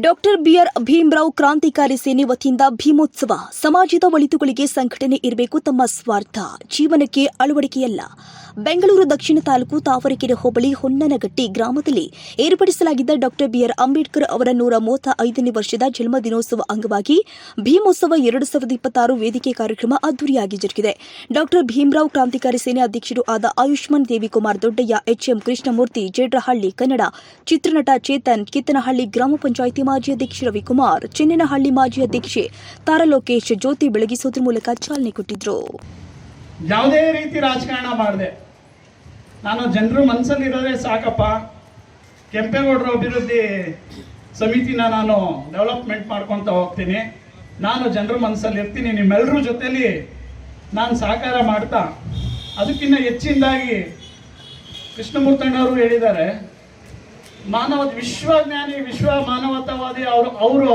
Doctor B R Bhimrao ಕ್ರಾಂತಿಕಾರಿ ಸೇನೆ ವತಿಯಿಂದ ಭೀಮೋತ್ಸವ. ಸಮಾಜದ ಒಳಿತುಗಳಿಗೆ ಸಂಘಟನೆ ಇರಬೇಕು, ತಮ್ಮ ಸ್ವಾರ್ಥ ಜೀವನಕ್ಕೆ ಅಳವಡಿಕೆಯಲ್ಲ. ಬೆಂಗಳೂರು ದಕ್ಷಿಣ ತಾಲೂಕು ತಾವರೆಕೆರೆ ಹೋಬಳಿ ಹೊನ್ನನಗಟ್ಟಿ ಗ್ರಾಮದಲ್ಲಿ ಏರ್ಪಡಿಸಲಾಗಿದ್ದ ಡಾಕ್ಟರ್ ಬಿಆರ್ ಅಂಬೇಡ್ಕರ್ ಅವರ 135ನೇ ವರ್ಷದ ಜನ್ಮದಿನೋತ್ಸವ ಅಂಗವಾಗಿ ಭೀಮೋತ್ಸವ 2026 ವೇದಿಕೆ ಕಾರ್ಯಕ್ರಮ ಅದ್ದೂರಿಯಾಗಿ ಜರುಗಿದೆ. ಡಾಕ್ಟರ್ ಭೀಮರಾವ್ ಕ್ರಾಂತಿಕಾರಿ ಸೇನೆ ಅಧ್ಯಕ್ಷರು ಆದ ಆಯುಷ್ಮಾನ್ ದೇವಿಕುಮಾರ್ ದೊಡ್ಡಯ್ಯ, ಎಚ್ಎಂ ಕೃಷ್ಣಮೂರ್ತಿ, ಜೇಡ್ರಹಳ್ಳಿ ಕನ್ನಡ, ಚಿತ್ರನಟ ಚೇತನ್, ಕಿತ್ತನಹಳ್ಳಿ ಗ್ರಾಮ ಪಂಚಾಯಿತಿ ಮಾಜಿ ಅಧ್ಯಕ್ಷ ರವಿಕುಮಾರ್, ಚೆನ್ನನಹಳ್ಳಿ ಮಾಜಿ ಅಧ್ಯಕ್ಷೆ ತಾರಾ ಲೋಕೇಶ್ ಜ್ಯೋತಿ ಬೆಳಗಿಸುವುದರ ಮೂಲಕ ಚಾಲನೆ ಕೊಟ್ಟಿದ್ರು. ಯಾವುದೇ ರೀತಿ ರಾಜಕಾರಣ ಮಾಡಿದೆ, ನಾನು ಜನರು ಮನಸ್ಸಲ್ಲಿರೋದೇ ಸಾಕಪ್ಪ, ಕೆಂಪೇಗೌಡರ ಅಭಿವೃದ್ಧಿ ಸಮಿತಿನ ನಾನು ಡೆವಲಪ್ಮೆಂಟ್ ಮಾಡ್ಕೊತ ಹೋಗ್ತೀನಿ, ನಾನು ಜನರ ಮನಸ್ಸಲ್ಲಿ ಇರ್ತೀನಿ, ನಿಮ್ಮೆಲ್ಲರ ಜೊತೆಲಿ ನಾನು ಸಹಕಾರ ಮಾಡ್ತಾ, ಅದಕ್ಕಿಂತ ಹೆಚ್ಚಿನದಾಗಿ ಕೃಷ್ಣಮೂರ್ತಣ್ಣವರು ಹೇಳಿದ್ದಾರೆ, ವಿಶ್ವಜ್ಞಾನಿ, ವಿಶ್ವ ಮಾನವತಾವಾದಿ, ಅವರು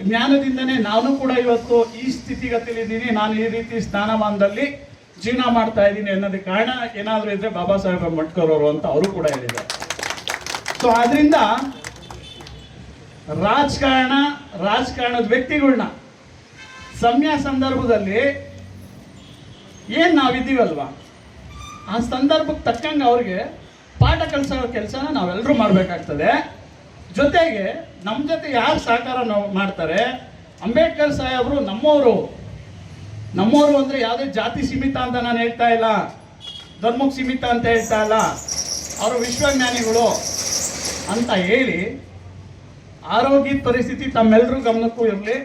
ಜ್ಞಾನದಿಂದನೇ ನಾನು ಕೂಡ ಇವತ್ತು ಈ ಸ್ಥಿತಿಗತಿಲಿದ್ದೀನಿ, ನಾನು ಈ ರೀತಿ ಸ್ಥಾನಮಾನದಲ್ಲಿ ಜೀವನ ಮಾಡ್ತಾ ಇದ್ದೀನಿ ಅನ್ನೋದಕ್ಕೆ ಕಾರಣ ಏನಾದರೂ ಇದ್ರೆ ಬಾಬಾ ಸಾಹೇಬ್ ಅಂಬೇಡ್ಕರ್ ಅವರು ಅಂತ ಅವರು ಕೂಡ ಹೇಳಿದ್ದಾರೆ. ಸೊ ಆದ್ರಿಂದ ರಾಜಕಾರಣದ ವ್ಯಕ್ತಿಗಳನ್ನ ಸಮಯ ಸಂದರ್ಭದಲ್ಲಿ ಏನ್ ನಾವಿದ್ದೀವಲ್ವಾ, ಆ ಸಂದರ್ಭಕ್ಕೆ ತಕ್ಕಂಗೆ ಅವ್ರಿಗೆ ಪಾಠ ಕಲಿಸೋ ಕೆಲಸನ ನಾವೆಲ್ಲರೂ ಮಾಡಬೇಕಾಗ್ತದೆ. ಜೊತೆಗೆ ನಮ್ಮ ಜೊತೆ ಯಾರು ಸಹಕಾರ ಮಾಡ್ತಾರೆ, ಅಂಬೇಡ್ಕರ್ ಸಾಹೇಬರು ನಮ್ಮವರು ಅಂದರೆ ಯಾವುದೇ ಜಾತಿ ಸೀಮಿತ ಅಂತ ನಾನು ಹೇಳ್ತಾ ಇಲ್ಲ, ಧರ್ಮಕ್ಕೆ ಸೀಮಿತ ಅಂತ ಹೇಳ್ತಾ ಇಲ್ಲ, ಅವರು ವಿಶ್ವಜ್ಞಾನಿಗಳು ಅಂತ ಹೇಳಿ ಆರೋಗ್ಯದ ಪರಿಸ್ಥಿತಿ ತಮ್ಮೆಲ್ಲರೂ ಗಮನಕ್ಕೂ ಇರಲಿ.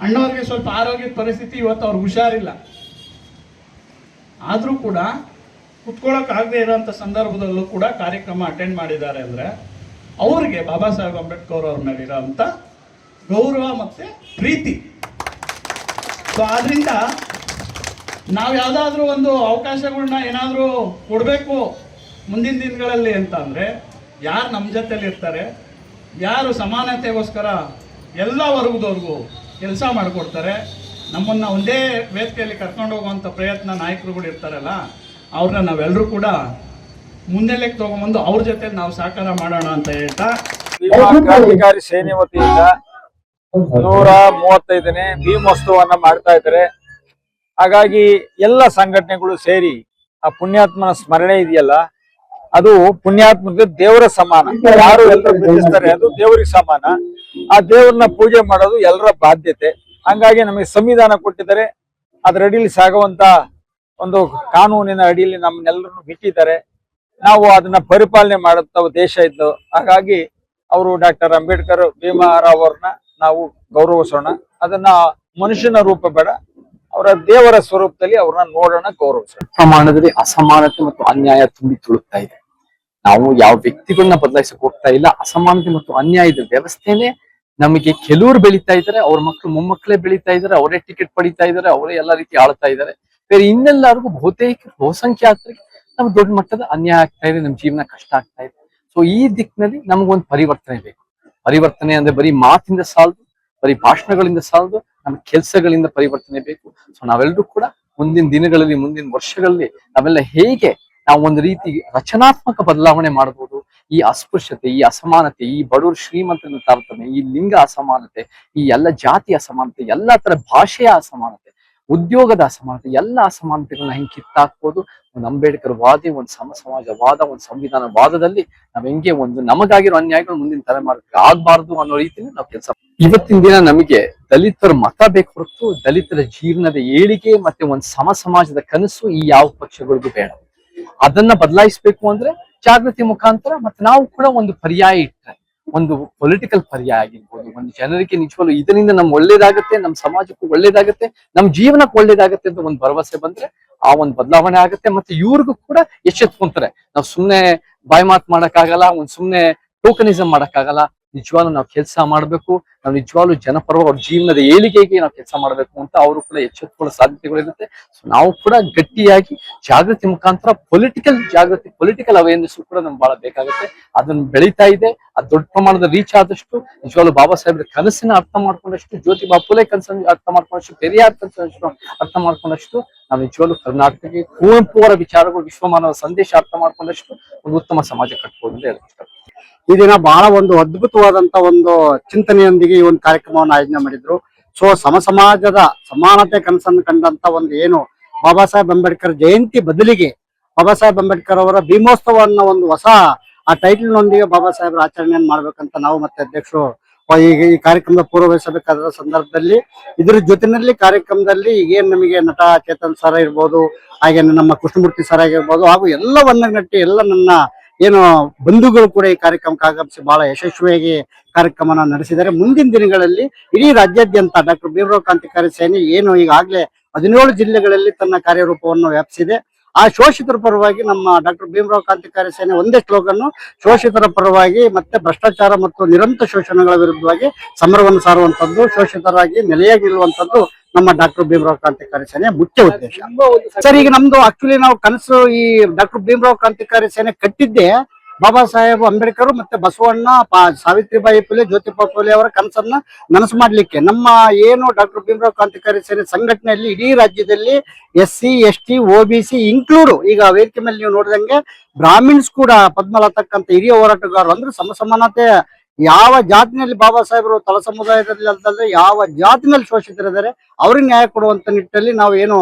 ಅಣ್ಣವ್ರಿಗೆ ಸ್ವಲ್ಪ ಆರೋಗ್ಯದ ಪರಿಸ್ಥಿತಿ ಇವತ್ತು ಅವ್ರಿಗೆ ಹುಷಾರಿಲ್ಲ, ಆದರೂ ಕೂಡ ಕುತ್ಕೊಳ್ಳೋಕ್ಕಾಗದೇ ಇರೋಂಥ ಸಂದರ್ಭದಲ್ಲೂ ಕೂಡ ಕಾರ್ಯಕ್ರಮ ಅಟೆಂಡ್ ಮಾಡಿದ್ದಾರೆ ಅಂದರೆ ಅವ್ರಿಗೆ ಬಾಬಾ ಸಾಹೇಬ್ ಅಂಬೇಡ್ಕರ್ ಅವ್ರ ಮೇಲಿರೋಂಥ ಗೌರವ ಮತ್ತು ಪ್ರೀತಿ. ಸೊ ಆದ್ರಿಂದ ನಾವು ಯಾವುದಾದ್ರೂ ಒಂದು ಅವಕಾಶಗಳನ್ನ ಏನಾದರೂ ಕೊಡಬೇಕು ಮುಂದಿನ ದಿನಗಳಲ್ಲಿ ಅಂತ ಅಂದರೆ, ಯಾರು ನಮ್ಮ ಜೊತೆಲಿ ಇರ್ತಾರೆ, ಯಾರು ಸಮಾನತೆಗೋಸ್ಕರ ಎಲ್ಲ ವರ್ಗದವ್ರಿಗೂ ಕೆಲಸ ಮಾಡಿಕೊಡ್ತಾರೆ, ನಮ್ಮನ್ನು ಒಂದೇ ವೇದಿಕೆಯಲ್ಲಿ ಕರ್ಕೊಂಡು ಹೋಗುವಂಥ ಪ್ರಯತ್ನ ನಾಯಕರುಗಳು ಇರ್ತಾರಲ್ಲ, ಅವ್ರನ್ನ ನಾವೆಲ್ಲರೂ ಕೂಡ ಮುಂದೆಲೆಕ್ಕೆ ತಗೊಂಡ್ಬಂದು ಅವ್ರ ಜೊತೆ ನಾವು ಸಹಕಾರ ಮಾಡೋಣ ಅಂತ ಹೇಳ್ತಾ, ಕ್ರಾಂತಿಕಾರಿ ಸೇನೆ ವತಿಯಿಂದ 135ನೇ ಭೀಮೋತ್ಸವವನ್ನ ಮಾಡ್ತಾ ಇದ್ದಾರೆ. ಹಾಗಾಗಿ ಎಲ್ಲ ಸಂಘಟನೆಗಳು ಸೇರಿ ಆ ಪುಣ್ಯಾತ್ಮನ ಸ್ಮರಣೆ ಇದೆಯಲ್ಲ, ಅದು ಪುಣ್ಯಾತ್ಮಕ್ಕೆ ದೇವರ ಸಮಾನ. ಯಾರು ಎಲ್ಲರೂ ಪ್ರೀತಿಸ್ತಾರೆ ಅದು ದೇವರಿಗೆ ಸಮಾನ. ಆ ದೇವರನ್ನ ಪೂಜೆ ಮಾಡೋದು ಎಲ್ಲರ ಬಾಧ್ಯತೆ. ಹಂಗಾಗಿ ನಮಗೆ ಸಂವಿಧಾನ ಕೊಟ್ಟಿದ್ದಾರೆ, ಅದರ ಅಡಿಯಲ್ಲಿ ಸಾಗುವಂತ ಒಂದು ಕಾನೂನಿನ ಅಡಿಯಲ್ಲಿ ನಮ್ಮನ್ನೆಲ್ಲರನ್ನು ಬಿಟ್ಟಿದ್ದಾರೆ. ನಾವು ಅದನ್ನ ಪರಿಪಾಲನೆ ಮಾಡುತ್ತ ದೇಶ ಇದ್ದು, ಹಾಗಾಗಿ ಅವರು ಡಾಕ್ಟರ್ ಅಂಬೇಡ್ಕರ್ ಭೀಮರಾವ್ ಅವ್ರನ್ನ ನಾವು ಗೌರವಿಸೋಣ. ಅದನ್ನ ಮನುಷ್ಯನ ರೂಪ ಬೇಡ, ಅವರ ದೇವರ ಸ್ವರೂಪದಲ್ಲಿ ಅವ್ರನ್ನ ನೋಡೋಣ, ಗೌರವಿಸೋಣ. ಪ್ರಮಾಣದಲ್ಲಿ ಅಸಮಾನತೆ ಮತ್ತು ಅನ್ಯಾಯ ತುಂಬಿ ತುಳುಕ್ತಾ ಇದೆ. ನಾವು ಯಾವ ವ್ಯಕ್ತಿಗಳನ್ನ ಬದಲಾಯಿಸಕ್ ಹೋಗ್ತಾ ಇಲ್ಲ. ಅಸಮಾನತೆ ಮತ್ತು ಅನ್ಯಾಯದ ವ್ಯವಸ್ಥೆನೆ ನಮಗೆ ಕೆಲವರು ಬೆಳೀತಾ ಇದ್ದಾರೆ, ಅವ್ರ ಮಕ್ಕಳು ಮೊಮ್ಮಕ್ಕಳೇ ಬೆಳೀತಾ ಇದ್ದಾರೆ, ಅವರೇ ಟಿಕೆಟ್ ಪಡಿತಾ ಇದ್ದಾರೆ, ಅವರೇ ಎಲ್ಲಾ ರೀತಿ ಆಳ್ತಾ ಇದ್ದಾರೆ. ಬೇರೆ ಇನ್ನೆಲ್ಲರಿಗೂ ಬಹುಸಂಖ್ಯಾತರಿಗೆ ನಮ್ಗೆ ದೊಡ್ಡ ಮಟ್ಟದ ಅನ್ಯಾಯ ಆಗ್ತಾ ಇದೆ, ನಮ್ ಜೀವನ ಕಷ್ಟ ಆಗ್ತಾ ಇದೆ. ಸೊ ಈ ದಿಕ್ಕಿನಲ್ಲಿ ನಮಗೊಂದು ಪರಿವರ್ತನೆ ಬೇಕು. ಪರಿವರ್ತನೆ ಅಂದ್ರೆ ಬರೀ ಮಾತಿಂದ ಸಾಲದು, ಬರೀ ಭಾಷಣಗಳಿಂದ ಸಾಲದು, ನಮ್ಮ ಕೆಲಸಗಳಿಂದ ಪರಿವರ್ತನೆ ಬೇಕು. ಸೊ ನಾವೆಲ್ಲರೂ ಕೂಡ ಮುಂದಿನ ದಿನಗಳಲ್ಲಿ, ಮುಂದಿನ ವರ್ಷಗಳಲ್ಲಿ ನಾವೆಲ್ಲ ಹೇಗೆ ನಾವು ಒಂದು ರೀತಿ ರಚನಾತ್ಮಕ ಬದಲಾವಣೆ ಮಾಡಬಹುದು. ಈ ಅಸ್ಪೃಶ್ಯತೆ, ಈ ಅಸಮಾನತೆ, ಈ ಬಡವರು ಶ್ರೀಮಂತರ ತಾರತಮ್ಯ, ಈ ಲಿಂಗ ಅಸಮಾನತೆ, ಈ ಎಲ್ಲ ಜಾತಿ ಅಸಮಾನತೆ, ಎಲ್ಲಾ ತರ ಭಾಷೆಯ ಅಸಮಾನತೆ, ಉದ್ಯೋಗದ ಅಸಮಾನತೆ, ಎಲ್ಲ ಅಸಮಾನತೆಗಳನ್ನ ಹೆಂಗೆ ಕಿತ್ತಾಕ್ಬೋದು. ಒಂದು ಅಂಬೇಡ್ಕರ್ ವಾದಿ, ಒಂದು ಸಮಾಜವಾದ, ಒಂದು ಸಂವಿಧಾನ ವಾದದಲ್ಲಿ ನಾವ್ ಹೆಂಗೆ ಒಂದು ನಮಗಾಗಿರೋ ಅನ್ಯಾಯಗಳು ಮುಂದಿನ ತಲೆಮಾರಿಗೆ ಆಗ್ಬಾರ್ದು ಅನ್ನೋ ರೀತಿಯಲ್ಲಿ ನಾವು ಕೆಲಸ. ಇವತ್ತಿನ ದಿನ ನಮಗೆ ದಲಿತರ ಮತ ಬೇಕು ಹೊರತು ದಲಿತರ ಜೀವನದ ಏಳಿಗೆ ಮತ್ತೆ ಒಂದು ಸಮಾಜದ ಕನಸು ಈ ಯಾವ ಪಕ್ಷಗಳಿಗೂ ಬೇಡ. ಅದನ್ನ ಬದಲಾಯಿಸಬೇಕು ಅಂದ್ರೆ ಜಾಗೃತಿ ಮುಖಾಂತರ, ಮತ್ತೆ ನಾವು ಕೂಡ ಒಂದು ಪರ್ಯಾಯ ಇಟ್ಟರೆ, ಒಂದು ಪೊಲಿಟಿಕಲ್ ಪರ್ಯಾಯ ಆಗಿರ್ಬೋದು, ಒಂದು ಜನರಿಗೆ ನಿಜವಾಗ್ಲೂ ಇದರಿಂದ ನಮ್ಗೆ ಒಳ್ಳೇದಾಗತ್ತೆ, ನಮ್ಮ ಸಮಾಜಕ್ಕೂ ಒಳ್ಳೇದಾಗತ್ತೆ, ನಮ್ಮ ಜೀವನಕ್ಕೆ ಒಳ್ಳೇದಾಗತ್ತೆ ಅಂತ ಒಂದು ಭರವಸೆ ಬಂದ್ರೆ ಆ ಒಂದು ಬದಲಾವಣೆ ಆಗತ್ತೆ. ಮತ್ತೆ ಇವ್ರಿಗೂ ಕೂಡ ಎಚ್ಚೆತ್ಕೊಂತಾರೆ. ನಾವು ಸುಮ್ನೆ ಬಾಯಿ ಮಾತು ಮಾಡಕ್ಕಾಗಲ್ಲ, ಒಂದ್ ಸುಮ್ನೆ ಟೋಕನಿಸಮ್ ಮಾಡಕ್ಕಾಗಲ್ಲ. ನಿಜವಾಗ್ಲೂ ನಾವು ಕೆಲಸ ಮಾಡ್ಬೇಕು, ನಾವು ನಿಜವಾಗ್ಲೂ ಜನಪರವಾಗಿ ಅವ್ರ ಜೀವನದ ಏಳಿಗೆಗೆ ನಾವು ಕೆಲಸ ಮಾಡ್ಬೇಕು ಅಂತ ಅವರು ಕೂಡ ಎಚ್ಚೆತ್ಕೊಳ್ಳೋ ಸಾಧ್ಯತೆಗಳಿರುತ್ತೆ. ಸೊ ನಾವು ಕೂಡ ಗಟ್ಟಿಯಾಗಿ ಜಾಗೃತಿ ಮುಖಾಂತರ ಪೊಲಿಟಿಕಲ್ ಅವೇರ್ನೆಸ್ ಕೂಡ ನಮ್ಗೆ ಬಹಳ ಬೇಕಾಗುತ್ತೆ. ಅದನ್ನ ಬೆಳೀತಾ ಇದೆ. ಅದು ದೊಡ್ಡ ಪ್ರಮಾಣದ ರೀಚ್ ಆದಷ್ಟು, ನಿಜವಾಗ್ಲೂ ಬಾಬಾ ಸಾಹೇಬ್ರ ಕನಸಿನ ಅರ್ಥ ಮಾಡ್ಕೊಂಡಷ್ಟು, ಜ್ಯೋತಿಬಾ ಫುಲೆ ಕನಸನ್ನು ಅರ್ಥ ಮಾಡ್ಕೊಂಡಷ್ಟು, ಪೆರಿಯಾರ್ ಕನಸನ್ನು ಅರ್ಥ ಮಾಡ್ಕೊಂಡಷ್ಟು, ನಾವು ನಿಜವಾಗ್ಲೂ ಕರ್ನಾಟಕಕ್ಕೆ ಕುವೆಂಪು ಅವರ ವಿಚಾರಗಳು, ವಿಶ್ವಮಾನವ ಸಂದೇಶ ಅರ್ಥ ಮಾಡ್ಕೊಂಡಷ್ಟು ಒಂದು ಉತ್ತಮ ಸಮಾಜ ಕಟ್ಬೋದು ಅಂತ ಹೇಳ್ತಾರೆ. ಈ ದಿನ ಬಹಳ ಒಂದು ಅದ್ಭುತವಾದಂತ ಒಂದು ಚಿಂತನೆಯೊಂದಿಗೆ ಈ ಒಂದು ಕಾರ್ಯಕ್ರಮವನ್ನು ಆಯೋಜನೆ ಮಾಡಿದ್ರು. ಸೊ ಸಮಾಜದ ಸಮಾನತೆ ಕನಸನ್ನು ಕಂಡಂತ ಒಂದು ಏನು ಬಾಬಾ ಸಾಹೇಬ್ ಅಂಬೇಡ್ಕರ್ ಜಯಂತಿ ಬದಲಿಗೆ ಬಾಬಾ ಸಾಹೇಬ್ ಅಂಬೇಡ್ಕರ್ ಅವರ ಭೀಮೋತ್ಸವ ಅನ್ನೋ ಒಂದು ಹೊಸ ಆ ಟೈಟಲ್ ನೊಂದಿಗೆ ಬಾಬಾ ಸಾಹೇಬ್ರ ಆಚರಣೆಯನ್ನು ಮಾಡ್ಬೇಕಂತ ನಾವು ಮತ್ತೆ ಅಧ್ಯಕ್ಷರು ಈಗ ಈ ಕಾರ್ಯಕ್ರಮದ ಪೂರ್ವವಹಿಸಬೇಕಾದ ಸಂದರ್ಭದಲ್ಲಿ ಇದ್ರ ಜೊತೆನಲ್ಲಿ ಕಾರ್ಯಕ್ರಮದಲ್ಲಿ ಈಗೇನ್ ನಮಗೆ ನಟ ಚೇತನ್ ಸರ್ ಇರ್ಬೋದು, ಹಾಗೆ ನಮ್ಮ ಕೃಷ್ಣಮೂರ್ತಿ ಸರ್ ಆಗಿರ್ಬೋದು, ಹಾಗೂ ಎಲ್ಲವನ್ನ ನಟ್ಟಿ ಎಲ್ಲ ನನ್ನ ಏನು ಬಂಧುಗಳು ಕೂಡ ಈ ಕಾರ್ಯಕ್ರಮಕ್ಕೆ ಆಗಮಿಸಿ ಬಹಳ ಯಶಸ್ವಿಯಾಗಿ ಕಾರ್ಯಕ್ರಮನ ನಡೆಸಿದ್ದಾರೆ. ಮುಂದಿನ ದಿನಗಳಲ್ಲಿ ಇಡೀ ರಾಜ್ಯಾದ್ಯಂತ ಡಾಕ್ಟರ್ ಭೀಮರಾವ್ ಕ್ರಾಂತಿಕಾರಿ ಸೇನೆ ಏನು ಈಗಾಗಲೇ 17 ಜಿಲ್ಲೆಗಳಲ್ಲಿ ತನ್ನ ಕಾರ್ಯರೂಪವನ್ನು ವ್ಯಾಪಿಸಿದೆ. ಆ ಶೋಷಿತರ ಪರವಾಗಿ ನಮ್ಮ ಡಾಕ್ಟರ್ ಭೀಮರಾವ್ ಕ್ರಾಂತಿಕಾರಿ ಸೇನೆ ಒಂದೇ ಸ್ಲೋಗನ್ನು, ಶೋಷಿತರ ಪರವಾಗಿ ಮತ್ತೆ ಭ್ರಷ್ಟಾಚಾರ ಮತ್ತು ನಿರಂತರ ಶೋಷಣೆಗಳ ವಿರುದ್ಧವಾಗಿ ಸಮರವನ್ನು ಸಾರುವಂತದ್ದು, ಶೋಷಿತರಾಗಿ ನೆಲೆಯಾಗಿ ನಿಲ್ಲುವಂತದ್ದು ನಮ್ಮ ಡಾಕ್ಟರ್ ಭೀಮರಾವ್ ಕ್ರಾಂತಿಕಾರಿ ಸೇನೆ ಮುಖ್ಯ ಉದ್ದೇಶ. ಸರ್, ಈಗ ನಮ್ದು ಆಕ್ಚುಲಿ ನಾವು ಕನಸು ಈ ಡಾಕ್ಟರ್ ಭೀಮರಾವ್ ಕ್ರಾಂತಿಕಾರಿ ಸೇನೆ ಕಟ್ಟಿದ್ದೆ ಬಾಬಾ ಸಾಹೇಬ್ ಅಂಬೇಡ್ಕರ್ ಮತ್ತೆ ಬಸವಣ್ಣ, ಸಾವಿತ್ರಿಬಾಯಿ ಫುಲೆ, ಜ್ಯೋತಿಬಾ ಫುಲೆ ಅವರ ಕನಸನ್ನ ನನಸು ಮಾಡ್ಲಿಕ್ಕೆ ನಮ್ಮ ಏನು ಡಾಕ್ಟರ್ ಭೀಮರಾವ್ ಕ್ರಾಂತಿಕಾರಿ ಸೇನೆ ಸಂಘಟನೆಯಲ್ಲಿ ಇಡೀ ರಾಜ್ಯದಲ್ಲಿ SC ST OBC ಇನ್ಕ್ಲೂಡ್ ಈಗ ವೇದಿಕೆ ಮೇಲೆ ನೀವು ನೋಡಿದಂಗೆ ಬ್ರಾಹ್ಮಿಣ್ಸ್ ಕೂಡ ಪದ್ಮಲತಕ್ಕಂತ ಹಿರಿಯ ಹೋರಾಟಗಾರರು ಅಂದ್ರೆ ಸಮಾನತೆ ಯಾವ ಜಾತಿನಲ್ಲಿ ಬಾಬಾ ಸಾಹೇಬರು ತಳ ಸಮುದಾಯದಲ್ಲಿ ಅಂತಂದ್ರೆ ಯಾವ ಜಾತಿನಲ್ಲಿ ಶೋಷಿತರಿದ್ದಾರೆ ಅವ್ರಿಗೆ ನ್ಯಾಯ ಕೊಡುವಂತ ನಿಟ್ಟಿನಲ್ಲಿ ನಾವು ಏನು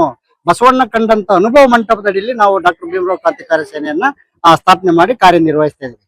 ಬಸವಣ್ಣ ಕಂಡಂತ ಅನುಭವ ಮಂಟಪದಡಿಯಲ್ಲಿ ನಾವು ಡಾಕ್ಟರ್ ಭೀಮರಾವ್ ಕ್ರಾಂತಿಕಾರಿ ಸೇನೆಯನ್ನ ಸ್ಥಾಪನೆ ಮಾಡಿ ಕಾರ್ಯನಿರ್ವಹಿಸ್ತಾ ಇದ್ದೀವಿ.